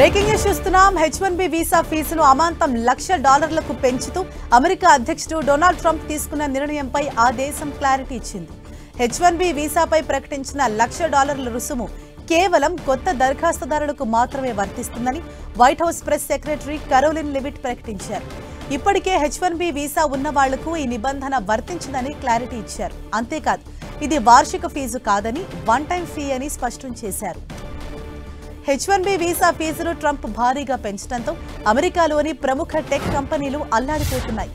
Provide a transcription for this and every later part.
Breaking news చూస్తున్నాం. H1B visa ఫీజును అమాంతం $1,00,000లకు పెంచుతూ అమెరికా అధ్యక్షుడు డొనాల్డ్ ట్రంప్ తీసుకున్న నిర్ణయంపై ఆ దేశం క్లారిటీ ఇచ్చింది. H1B వీసాపై ప్రకటించిన $1,00,000 రుసుము కేవలం కొత్త దరఖాస్తుదారులకు మాత్రమే వర్తిస్తుందని white house press secretary Karoline లెవిట్ ప్రకటించారు. ఇప్పటికే H1B వీసా ఉన్న వాళ్లకు ఈ నిబంధన వర్తించదని క్లారిటీ ఇచ్చారు. అంతేకాదు, ఇది వార్షిక ఫీజు కాదని వన్ టైం ఫీ అని స్పష్టం చేశారు. H1B వీసా ఫీజును ట్రంప్ భారీగా పెంచడంతో అమెరికాలోని ప్రముఖ టెక్ కంపెనీలు అల్లాడిపోతున్నాయి.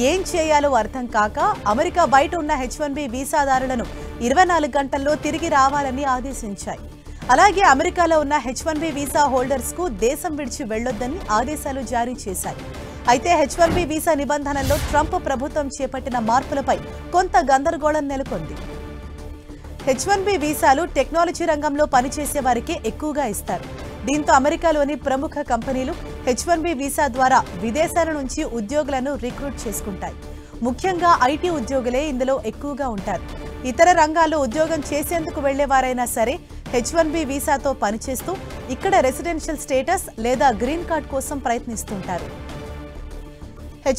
ఏం చేయాలో అర్థం కాక అమెరికా బయట ఉన్న H1B వీసాదారులను 24 గంటల్లో తిరిగి రావాలని ఆదేశించాయి. అలాగే అమెరికాలో ఉన్న H1B వీసా హోల్డర్స్ కు దేశం విడిచి వెళ్లొద్దని ఆదేశాలు జారీ చేశాయి. అయితే H1B వీసా నిబంధనల్లో ట్రంప్ ప్రభుత్వం చేపట్టిన మార్పులపై కొంత గందరగోళం నెలకొంది. H1B వీసాలు టెక్నాలజీ రంగంలో పనిచేసే వారికి ఎక్కువగా ఇస్తారు. దీంతో అమెరికాలోని ప్రముఖ కంపెనీలు H1B వీసా ద్వారా విదేశాల నుంచి ఉద్యోగులను రిక్రూట్ చేసుకుంటాయి. ముఖ్యంగా ఐటీ ఉద్యోగులే ఇందులో ఎక్కువగా ఉంటారు. ఇతర రంగాల్లో ఉద్యోగం చేసేందుకు వెళ్లేవారైనా సరే H1B వీసాతో పనిచేస్తూ ఇక్కడ రెసిడెన్షియల్ స్టేటస్ లేదా గ్రీన్ కార్డ్ కోసం ప్రయత్నిస్తుంటారు.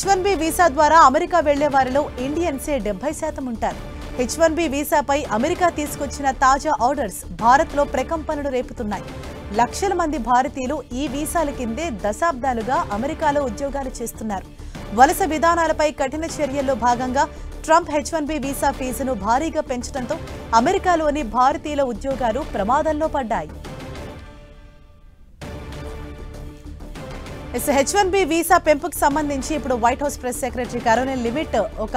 H1B వీసా ద్వారా అమెరికా వెళ్లే వారిలో ఇండియన్సే 70% ఉంటారు. H1B వీసాపై అమెరికా తీసుకొచ్చిన తాజా ఆర్డర్స్ భారత్లో ప్రకంపనలు రేపుతున్నాయి. లక్షల మంది భారతీయులు ఈ వీసాల కిందే దశాబ్దాలుగా అమెరికాలో ఉద్యోగాలు చేస్తున్నారు. వలస విధానాలపై కఠిన చర్యల్లో భాగంగా ట్రంప్ H1B వీసా ఫీజును భారీగా పెంచడంతో అమెరికాలోని భారతీయుల ఉద్యోగాలు ప్రమాదంలో పడ్డాయి. H1B వీసా పెంపుకు సంబంధించి ఇప్పుడు white house press secretary Karoline లెవిట్ ఒక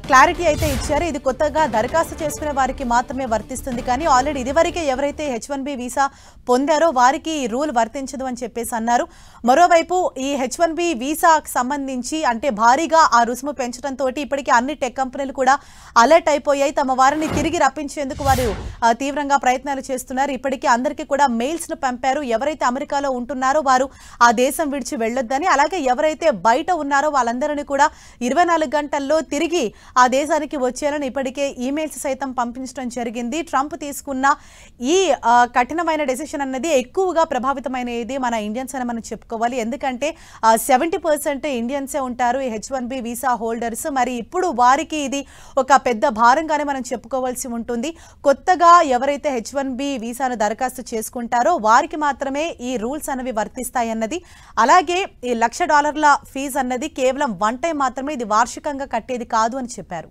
క్లారిటీ అయితే ఇచ్చారు. ఇది కొత్తగా దరఖాస్తు చేసుకునే వారికి మాత్రమే వర్తిస్తుంది, కానీ ఆల్రెడీ ఇదివరకే ఎవరైతే H1B వీసా పొందారో వారికి ఈ రూల్ వర్తించదు అని చెప్పేసి అన్నారు. మరోవైపు ఈ H1B వీసాకు సంబంధించి అంటే భారీగా ఆ రుసుము పెంచడంతో ఇప్పటికీ అన్ని టెక్ కంపెనీలు కూడా అలర్ట్ అయిపోయాయి. తమ వారిని తిరిగి రప్పించేందుకు వారు తీవ్రంగా ప్రయత్నాలు చేస్తున్నారు. ఇప్పటికీ అందరికీ కూడా మెయిల్స్ ను పంపారు. ఎవరైతే అమెరికాలో ఉంటున్నారో వారు ఆ దేశం విడిచి వెళ్లొద్దని, అలాగే ఎవరైతే బయట ఉన్నారో వాళ్ళందరినీ కూడా 24 గంటల్లో తిరిగి ఆ దేశానికి వచ్చేయాలని ఇప్పటికే ఈమెయిల్స్ సైతం పంపించడం జరిగింది. ట్రంప్ తీసుకున్న ఈ కఠినమైన డెసిషన్ అన్నది ఎక్కువగా ప్రభావితమైనది మన ఇండియన్స్ అని మనం చెప్పుకోవాలి. ఎందుకంటే 70% ఇండియన్సే ఉంటారు ఈ H1B వీసా హోల్డర్స్. మరి ఇప్పుడు వారికి ఇది ఒక పెద్ద భారంగానే మనం చెప్పుకోవాల్సి ఉంటుంది. కొత్తగా ఎవరైతే H1B వీసాను దరఖాస్తు చేసుకుంటారో వారికి మాత్రమే ఈ రూల్స్ అనేవి వర్తిస్తాయన్నది. అలాగే ఈ $1,00,000 ఫీజు అన్నది కేవలం వన్ టైం మాత్రమే, ఇది వార్షికంగా కట్టేది కాదు అని చెప్పారు.